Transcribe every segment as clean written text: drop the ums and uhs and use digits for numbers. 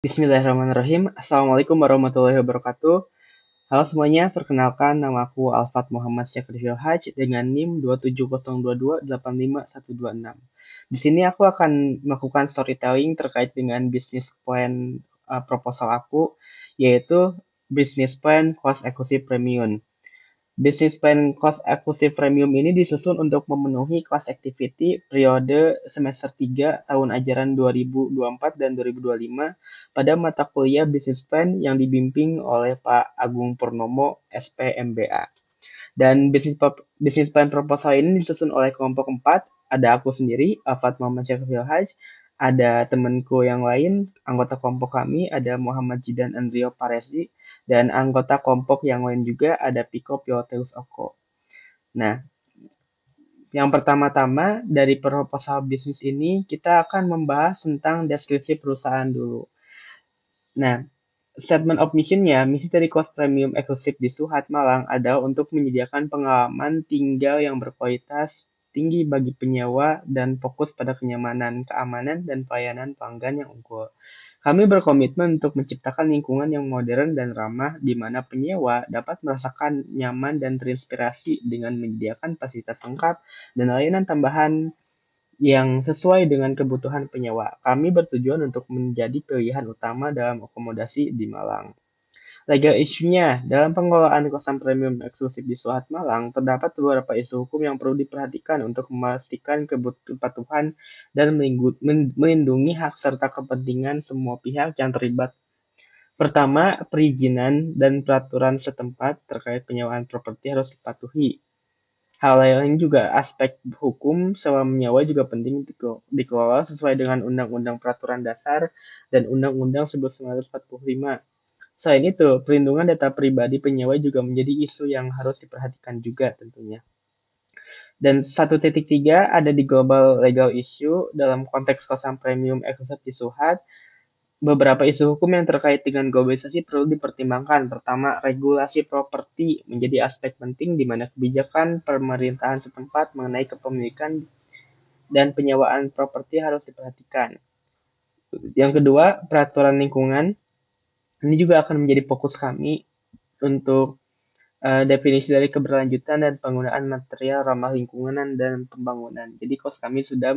Bismillahirrahmanirrahim. Assalamualaikum warahmatullahi wabarakatuh. Halo semuanya, perkenalkan nama aku Alfat Muhammad Syafril Haj dengan NIM 27022851126. Di sini aku akan melakukan storytelling terkait dengan bisnis plan proposal aku, yaitu bisnis plan cost akuisisi premium. Bisnis plan cost akuisisi premium ini disusun untuk memenuhi cost activity periode semester 3 tahun ajaran 2024 dan 2025 pada mata kuliah bisnis plan yang dibimbing oleh Pak Agung Purnomo, SPMBA. Dan bisnis plan proposal ini disusun oleh kelompok 4. Ada aku sendiri, Afat Muhammad Syafril Haj, ada temanku yang lain, anggota kelompok kami, ada Muhammad Jidan Andrio Paresi, dan anggota kelompok yang lain juga ada Piko Pioteus Oko. Nah, yang pertama-tama dari proposal bisnis ini kita akan membahas tentang deskripsi perusahaan dulu. Nah, statement of mission-nya, misi dari Cost Premium Eksklusif di Suhat Malang adalah untuk menyediakan pengalaman tinggal yang berkualitas tinggi bagi penyewa dan fokus pada kenyamanan, keamanan, dan pelayanan pelanggan yang unggul. Kami berkomitmen untuk menciptakan lingkungan yang modern dan ramah di mana penyewa dapat merasakan nyaman dan terinspirasi dengan menyediakan fasilitas lengkap dan layanan tambahan yang sesuai dengan kebutuhan penyewa. Kami bertujuan untuk menjadi pilihan utama dalam akomodasi di Malang. Legal issue-nya, dalam pengelolaan kosan premium eksklusif di Suhat Malang, terdapat beberapa isu hukum yang perlu diperhatikan untuk memastikan kepatuhan dan melindungi hak serta kepentingan semua pihak yang terlibat. Pertama, perizinan dan peraturan setempat terkait penyewaan properti harus dipatuhi. Hal lain juga aspek hukum sewa menyewa juga penting dikelola sesuai dengan Undang-Undang Peraturan Dasar dan Undang-Undang 1945. Selain itu, perlindungan data pribadi penyewa juga menjadi isu yang harus diperhatikan juga tentunya. Dan 1.3 ada di global legal issue dalam konteks kosan premium eksklusif di Suhat. Beberapa isu hukum yang terkait dengan globalisasi perlu dipertimbangkan. Pertama, regulasi properti menjadi aspek penting di mana kebijakan pemerintahan setempat mengenai kepemilikan dan penyewaan properti harus diperhatikan. Yang kedua, peraturan lingkungan. Ini juga akan menjadi fokus kami untuk definisi dari keberlanjutan dan penggunaan material ramah lingkungan dan pembangunan. Jadi kos kami sudah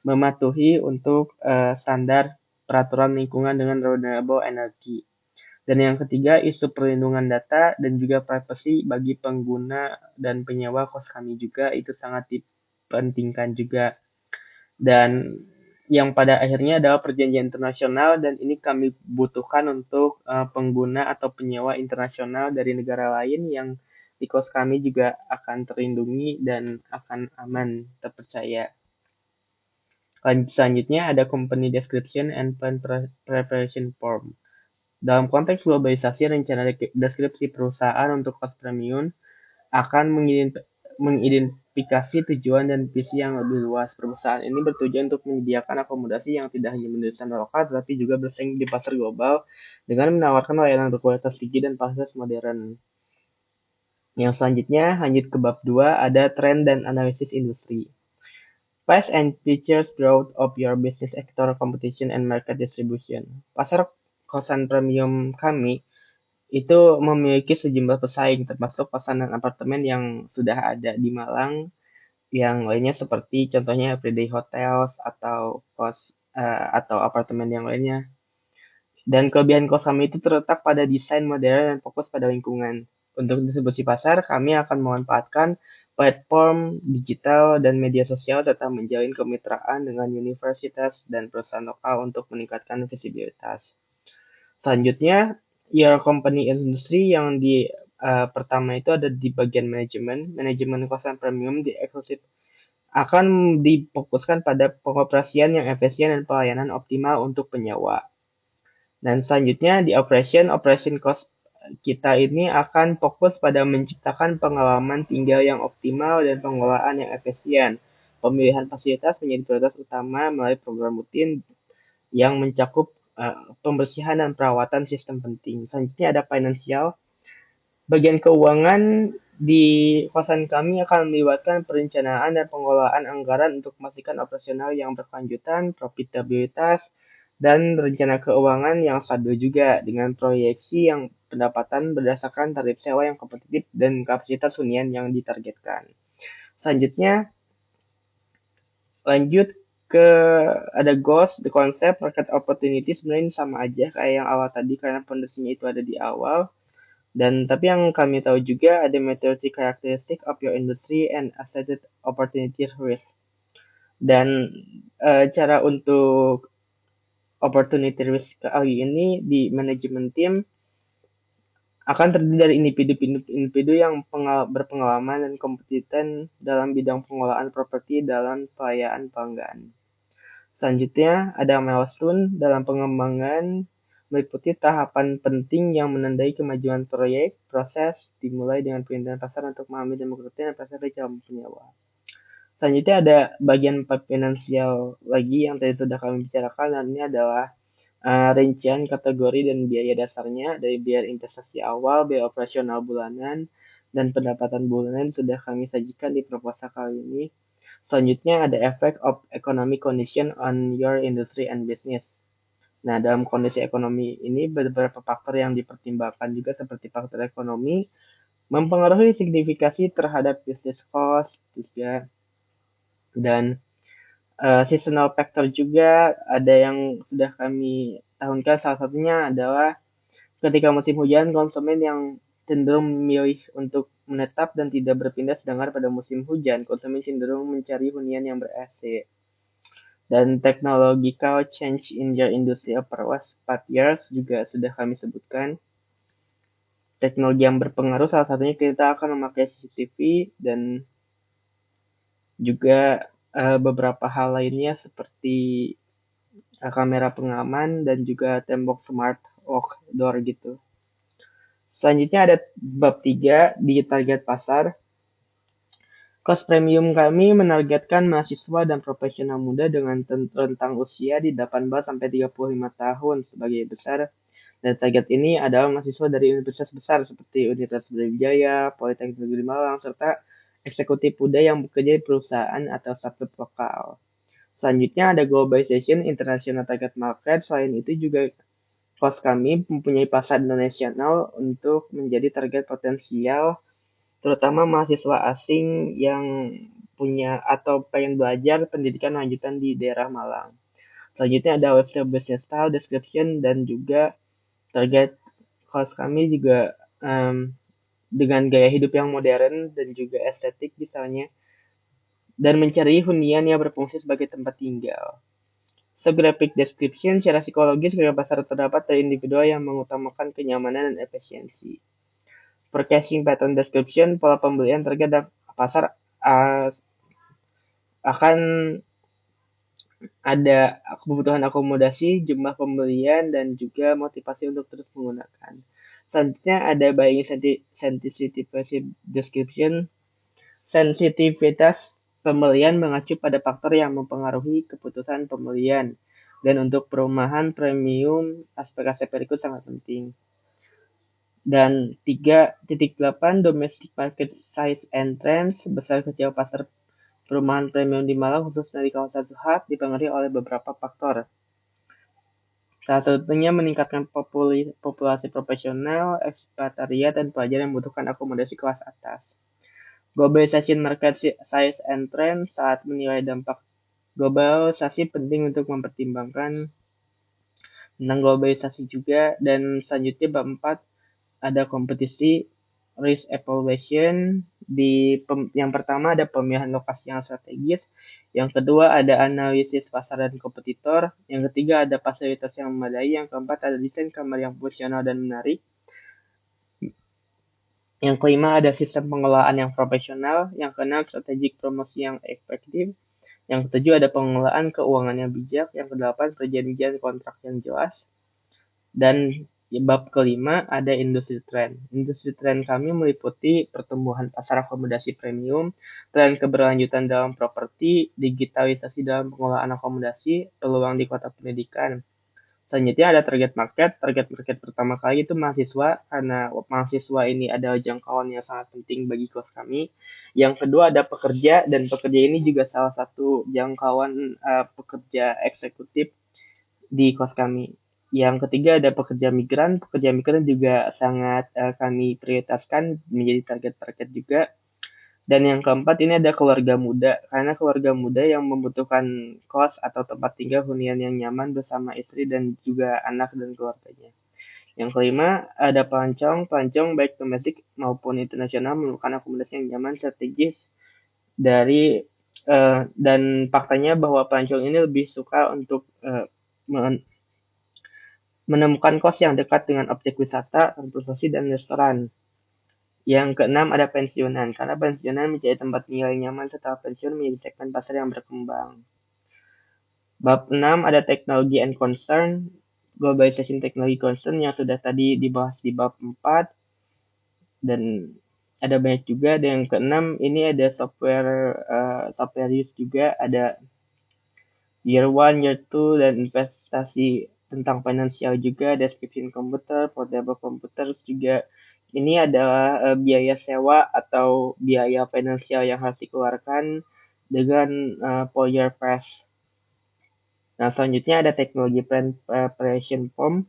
mematuhi untuk standar peraturan lingkungan dengan renewable energy. Dan yang ketiga, isu perlindungan data dan juga privacy bagi pengguna dan penyewa kos kami juga itu sangat dipentingkan juga. Dan yang pada akhirnya adalah perjanjian internasional dan ini kami butuhkan untuk pengguna atau penyewa internasional dari negara lain yang di kos kami juga akan terlindungi dan akan aman terpercaya. Selanjutnya ada company description and plan preparation form. Dalam konteks globalisasi, rencana deskripsi perusahaan untuk cost premium akan mengidentifikasi tujuan dan visi yang lebih luas. Perusahaan ini bertujuan untuk menyediakan akomodasi yang tidak hanya mendesain lokal, tetapi juga bersaing di pasar global dengan menawarkan layanan berkualitas tinggi dan fasilitas modern. Yang selanjutnya, lanjut ke bab 2, ada tren dan analisis industri. Past and future growth of your business sector, competition and market distribution. Pasar kosan premium kami itu memiliki sejumlah pesaing, termasuk pesanan apartemen yang sudah ada di Malang, yang lainnya seperti contohnya Everyday Hotels atau atau apartemen yang lainnya. Dan kelebihan kos kami itu terletak pada desain modern dan fokus pada lingkungan. Untuk distribusi pasar, kami akan memanfaatkan platform digital dan media sosial serta menjalin kemitraan dengan universitas dan perusahaan lokal untuk meningkatkan visibilitas. Selanjutnya, your company industry yang di pertama itu ada di bagian manajemen kosan premium di eksklusif akan difokuskan pada pengoperasian yang efisien dan pelayanan optimal untuk penyewa. Dan selanjutnya di operation cost kita ini akan fokus pada menciptakan pengalaman tinggal yang optimal dan pengelolaan yang efisien. Pemilihan fasilitas menjadi prioritas utama melalui program rutin yang mencakup pembersihan dan perawatan sistem penting. Selanjutnya ada finansial. Bagian keuangan di kosan kami akan melibatkan perencanaan dan pengelolaan anggaran untuk memastikan operasional yang berkelanjutan, profitabilitas, dan rencana keuangan yang stabil juga dengan proyeksi yang pendapatan berdasarkan tarif sewa yang kompetitif dan kapasitas hunian yang ditargetkan. Selanjutnya lanjut ke ada goals, the concept, market opportunity sebenarnya ini sama aja kayak yang awal tadi karena fondasinya itu ada di awal. Dan tapi yang kami tahu juga ada maturity characteristic of your industry and assessed opportunity risk. Dan cara untuk opportunity risk kali ini di manajemen tim akan terdiri dari individu yang berpengalaman dan kompeten dalam bidang pengelolaan properti dalam pelayanan pelanggan. Selanjutnya, ada milestone dalam pengembangan meliputi tahapan penting yang menandai kemajuan proyek, proses dimulai dengan penelitian pasar untuk memahami dan mengerti dan pasar dari calon penyewa. Selanjutnya ada bagian finansial lagi yang tadi sudah kami bicarakan, dan ini adalah rincian kategori dan biaya dasarnya dari biaya investasi awal, biaya operasional bulanan, dan pendapatan bulanan sudah kami sajikan di proposal kali ini. Selanjutnya ada effect of economic condition on your industry and business. Nah, dalam kondisi ekonomi ini beberapa faktor yang dipertimbangkan juga seperti faktor ekonomi mempengaruhi signifikasi terhadap business cost juga, dan seasonal factor juga ada yang sudah kami tahunkan. Salah satunya adalah ketika musim hujan, konsumen yang cenderung memilih untuk menetap dan tidak berpindah, sedangkan pada musim hujan, konsumen cenderung mencari hunian yang ber-AC. Dan technological change in your industry over last 5 years juga sudah kami sebutkan. Teknologi yang berpengaruh salah satunya kita akan memakai CCTV dan juga beberapa hal lainnya seperti kamera pengaman dan juga tembok smart lock door gitu. Selanjutnya ada bab 3 di target pasar. Cost premium kami menargetkan mahasiswa dan profesional muda dengan rentang usia di 18 sampai 35 tahun sebagai besar. Dan target ini adalah mahasiswa dari universitas besar seperti Universitas Brawijaya, Politeknik Negeri Malang, serta eksekutif muda yang bekerja di perusahaan atau startup lokal. Selanjutnya ada globalization international target market. Selain itu juga cost kami mempunyai pasar internasional untuk menjadi target potensial, terutama mahasiswa asing yang punya atau pengen belajar pendidikan lanjutan di daerah Malang. Selanjutnya ada website business style, description, dan juga target cost kami juga dengan gaya hidup yang modern dan juga estetik misalnya, dan mencari hunian yang berfungsi sebagai tempat tinggal. Graphic description secara psikologis gaya pasar terdapat dari individu yang mengutamakan kenyamanan dan efisiensi. Purchasing pattern description pola pembelian target pasar akan ada kebutuhan akomodasi, jumlah pembelian, dan juga motivasi untuk terus menggunakan. Selanjutnya ada buying sensitivity description. Sensitivitas pembelian mengacu pada faktor yang mempengaruhi keputusan pembelian. Dan untuk perumahan premium, aspek-aspek berikut sangat penting. Dan 3.8 domestic market size and trends, besar kecil pasar perumahan premium di Malang khususnya di kawasan Suhat dipengaruhi oleh beberapa faktor. Salah satunya meningkatkan populasi profesional, ekspatriat, dan pelajar yang membutuhkan akomodasi kelas atas. Globalization market size and trend saat menilai dampak globalisasi penting untuk mempertimbangkan tentang globalisasi juga. Dan selanjutnya bab 4 ada kompetisi risk evaluation. Yang pertama ada pemilihan lokasi yang strategis, yang kedua ada analisis pasar dan kompetitor, yang ketiga ada fasilitas yang memadai, yang keempat ada desain kamar yang fungsional dan menarik, yang kelima ada sistem pengelolaan yang profesional, yang keenam strategik promosi yang efektif, yang ketujuh ada pengelolaan keuangan yang bijak, yang kedelapan perjanjian kontrak yang jelas, dan bab kelima ada industri trend. Industri trend kami meliputi pertumbuhan pasar akomodasi premium, tren keberlanjutan dalam properti, digitalisasi dalam pengelolaan akomodasi, peluang di kota pendidikan. Selanjutnya ada target market. Target market pertama kali itu mahasiswa, karena mahasiswa ini adalah jangkauan yang sangat penting bagi kelas kami. Yang kedua ada pekerja, dan pekerja ini juga salah satu jangkauan pekerja eksekutif di kos kami. Yang ketiga ada pekerja migran. Pekerja migran juga sangat kami prioritaskan menjadi target-target juga. Dan yang keempat ini ada keluarga muda, karena keluarga muda yang membutuhkan kos atau tempat tinggal hunian yang nyaman bersama istri dan juga anak dan keluarganya. Yang kelima, ada pelancong. Pelancong baik domestik maupun internasional memerlukan akomodasi yang nyaman, strategis dari dan faktanya bahwa pelancong ini lebih suka untuk menemukan kos yang dekat dengan objek wisata, transportasi, dan restoran. Yang keenam ada pensiunan, karena pensiunan menjadi tempat tinggal yang nyaman setelah pensiun menjadi segmen pasar yang berkembang. Bab 6 ada teknologi and concern, globalization technology concern yang sudah tadi dibahas di bab 4, dan ada banyak juga. Dan yang keenam ini ada software use juga, ada year 1, year 2, dan investasi tentang finansial juga, description komputer, portable computers juga. Ini adalah biaya sewa atau biaya finansial yang harus dikeluarkan dengan per year price. Nah, selanjutnya ada teknologi preparation form.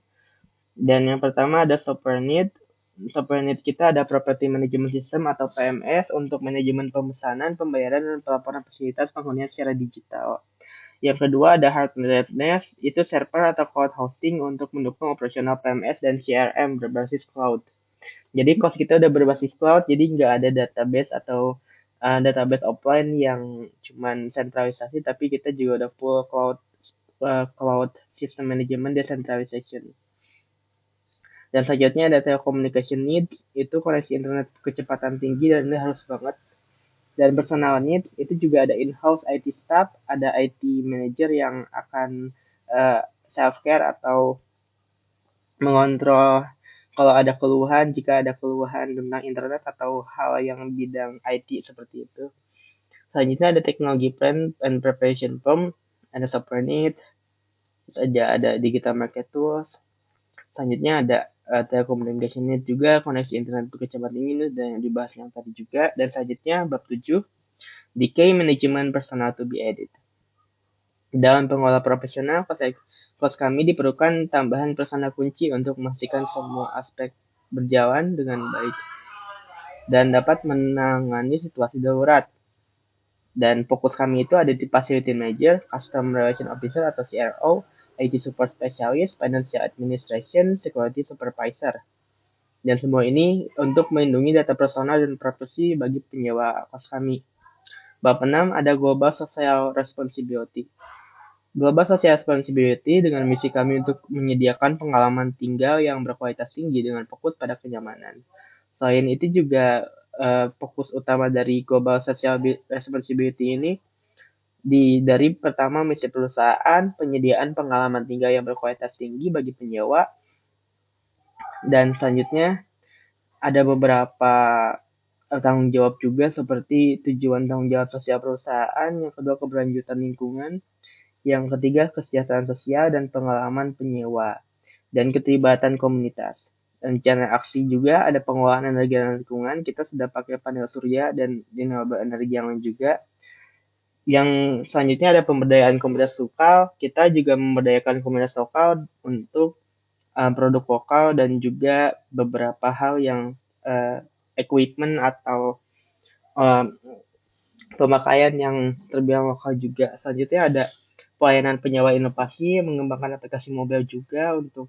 Dan yang pertama ada software need. Software need kita ada property management system atau PMS untuk manajemen pemesanan, pembayaran, dan pelaporan fasilitas penghunian secara digital. Yang kedua ada hardware readiness, itu server atau cloud hosting untuk mendukung operasional PMS dan CRM berbasis cloud. Jadi cost kita udah berbasis cloud, jadi nggak ada database atau database offline yang cuman sentralisasi, tapi kita juga udah full cloud system management decentralization. Dan selanjutnya ada telecommunication needs, itu koneksi internet kecepatan tinggi dan ini harus banget. Dan personal needs itu juga ada in-house IT staff, ada IT manager yang akan self care atau mengontrol kalau ada keluhan, jika ada keluhan tentang internet atau hal yang bidang IT seperti itu. Selanjutnya ada teknologi plan and preparation form, ada software need, ada digital market tools. Selanjutnya ada telecommunication need juga, koneksi internet berkecepatan tinggi dan yang dibahas yang tadi juga. Dan selanjutnya bab 7, decay management personal to be added. Dalam pengelola profesional, kos kami diperlukan tambahan personal kunci untuk memastikan semua aspek berjalan dengan baik dan dapat menangani situasi darurat. Dan fokus kami itu ada di Facility Manager, Customer Relation Officer atau CRO, IT Support Specialist, Financial Administration, Security Supervisor. Dan semua ini untuk melindungi data personal dan privasi bagi penyewa kos kami. Bab 6 ada Global Social Responsibility. Global Social Responsibility dengan misi kami untuk menyediakan pengalaman tinggal yang berkualitas tinggi dengan fokus pada kenyamanan. Selain itu juga fokus utama dari Global Social Responsibility ini dari pertama misi perusahaan, penyediaan pengalaman tinggal yang berkualitas tinggi bagi penyewa, dan selanjutnya ada beberapa tanggung jawab juga seperti tujuan tanggung jawab sosial perusahaan, yang kedua keberlanjutan lingkungan, yang ketiga kesejahteraan sosial dan pengalaman penyewa, dan keterlibatan komunitas. Rencana aksi juga ada pengelolaan energi dan lingkungan, kita sudah pakai panel surya dan renewable energi yang lain juga. Yang selanjutnya ada pemberdayaan komunitas lokal, kita juga memberdayakan komunitas lokal untuk produk lokal dan juga beberapa hal yang equipment atau pemakaian yang terbilang lokal juga. Selanjutnya ada pelayanan penyewa inovasi, mengembangkan aplikasi mobile juga untuk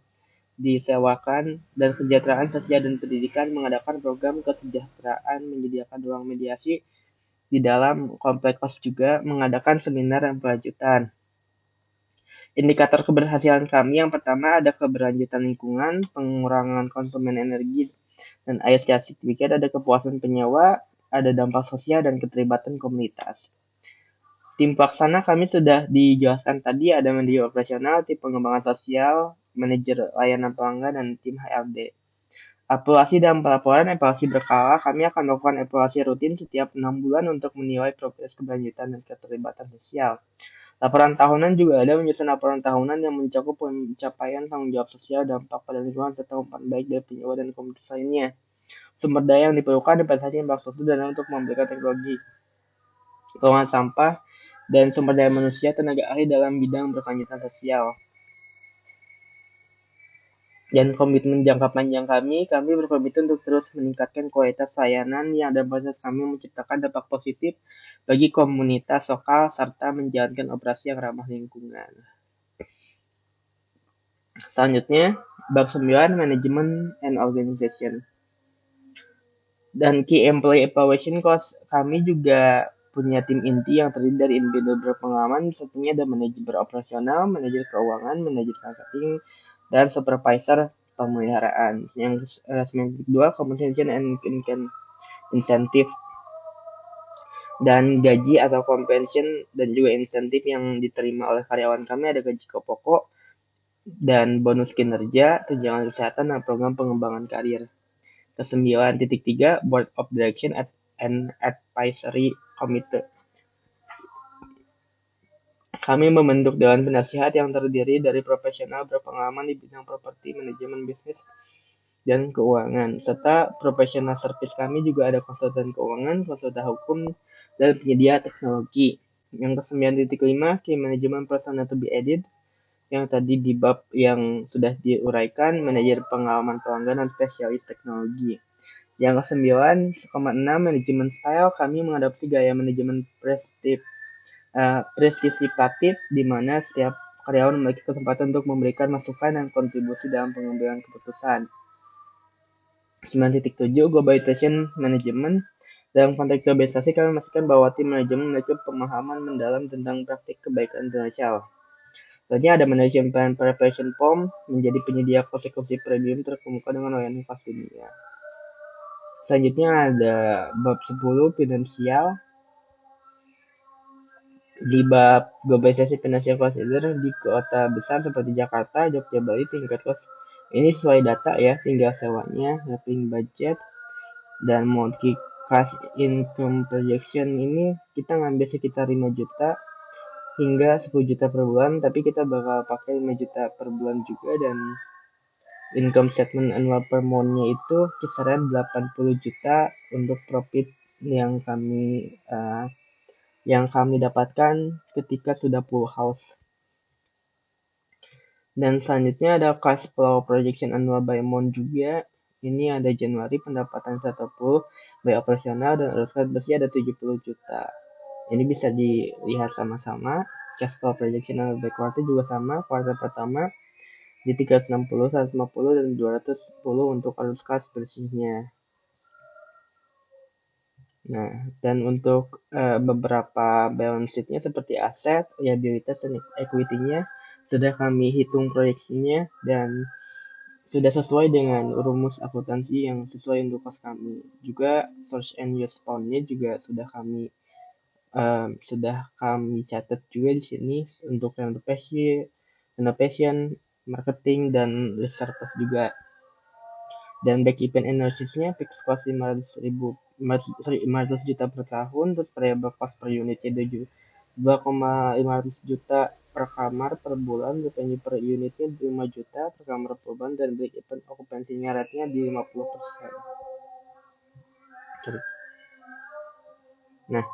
disewakan, dan kesejahteraan sosial dan pendidikan, mengadakan program kesejahteraan, menyediakan ruang mediasi di dalam kompleks kos juga, mengadakan seminar dan pelanjutan. Indikator keberhasilan kami yang pertama ada keberlanjutan lingkungan, pengurangan konsumen energi dan air secara signifikan, ada kepuasan penyewa, ada dampak sosial dan keterlibatan komunitas. Tim pelaksana kami sudah dijelaskan tadi, ada manajer operasional, tim pengembangan sosial, manajer layanan pelanggan, dan tim HRD. Evaluasi dan pelaporan evaluasi berkala, kami akan melakukan evaluasi rutin setiap 6 bulan untuk menilai progres keberlanjutan dan keterlibatan sosial. Laporan tahunan juga ada menyusun laporan tahunan yang mencakup pencapaian tanggung jawab sosial, dampak pada lingkungan, serta umpan baik dari penyewa dan komunitas lainnya. Sumber daya yang diperlukan, investasi infrastruktur dan untuk memberikan teknologi pengelolaan sampah, dan sumber daya manusia tenaga ahli dalam bidang berkelanjutan sosial. Dan komitmen jangka panjang kami berkomitmen untuk terus meningkatkan kualitas layanan yang dalam proses kami menciptakan dampak positif bagi komunitas lokal serta menjalankan operasi yang ramah lingkungan. Selanjutnya, bab 9, Management and Organization. Dan Key Employee Evaluation Course, kami juga punya tim inti yang terdiri dari individu berpengalaman, satunya ada manajer operasional, manajer keuangan, manajer marketing, dan supervisor pemeliharaan. Yang kedua, compensation and incentive, dan gaji atau compensation dan juga insentif yang diterima oleh karyawan kami ada gaji pokok dan bonus kinerja, tunjangan kesehatan, dan program pengembangan karir. Ke-9.3, Board of Direction and Advisory Committee. Kami membentuk dewan penasihat yang terdiri dari profesional berpengalaman di bidang properti, manajemen bisnis, dan keuangan. Serta profesional service kami juga ada konsultan keuangan, konsultan hukum, dan penyedia teknologi. Yang ke-9.5, Key Management Personnel to be added, yang tadi di bab yang sudah diuraikan, manajer pengalaman pelanggan dan spesialis teknologi. Yang ke-9,6, Manajemen Style, kami mengadopsi gaya manajemen prestisipatif di mana setiap karyawan memiliki kesempatan untuk memberikan masukan dan kontribusi dalam pengambilan keputusan. 9.7, Globalization Management. Dalam konteks globalisasi, kami memastikan bahwa tim manajemen memiliki pemahaman mendalam tentang praktik kebaikan internasional. Selanjutnya ada Management Plan Preparation Form, menjadi penyedia konsekuensi premium terkemuka dengan layanan kelas dunia. Selanjutnya ada bab 10, Finansial. Di bab globalisasi finansial cost leader di kota besar seperti Jakarta, Jogja, Bali, tingkat cost ini sesuai data ya, tinggal sewanya, mapping budget, dan monthly cash income projection ini kita ngambil sekitar 5 juta hingga 10 juta per bulan, tapi kita bakal pakai 5 juta per bulan juga, dan income statement annual per month-nya itu kisaran 80 juta untuk profit yang kami dapatkan ketika sudah full house. Dan selanjutnya ada cash flow projection annual by month juga. Ini ada Januari pendapatan 110 by operasional dan arus bersih ada 70 juta. Ini bisa dilihat sama-sama. Cash flow projection annual by quarter juga sama. Kuartal pertama di 360, 150, dan 210 untuk arus kas bersihnya. Nah, dan untuk beberapa balance sheet-nya seperti aset, liabilitas, dan equity-nya sudah kami hitung proyeksinya dan sudah sesuai dengan rumus akuntansi yang sesuai untuk kos kami. Juga source and use fund-nya juga sudah kami catat juga di sini untuk renovation, marketing, dan reserve juga. Dan break even analysis-nya fixed cost 500 juta per tahun, terus variable cost per unitnya 2,500 juta per kamar per bulan, revenue per unitnya 5 juta per kamar per bulan, dan break even occupancy rate-nya di 50%. Nah,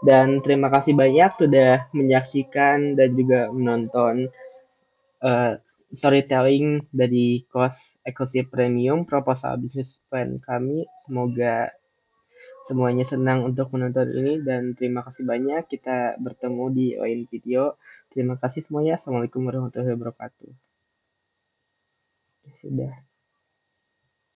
dan terima kasih banyak sudah menyaksikan dan juga menonton storytelling dari Cost Equity Premium proposal bisnis plan kami. Semoga semuanya senang untuk menonton ini, dan terima kasih banyak. Kita bertemu di lain video. Terima kasih semuanya. Assalamualaikum warahmatullahi wabarakatuh. Sudah.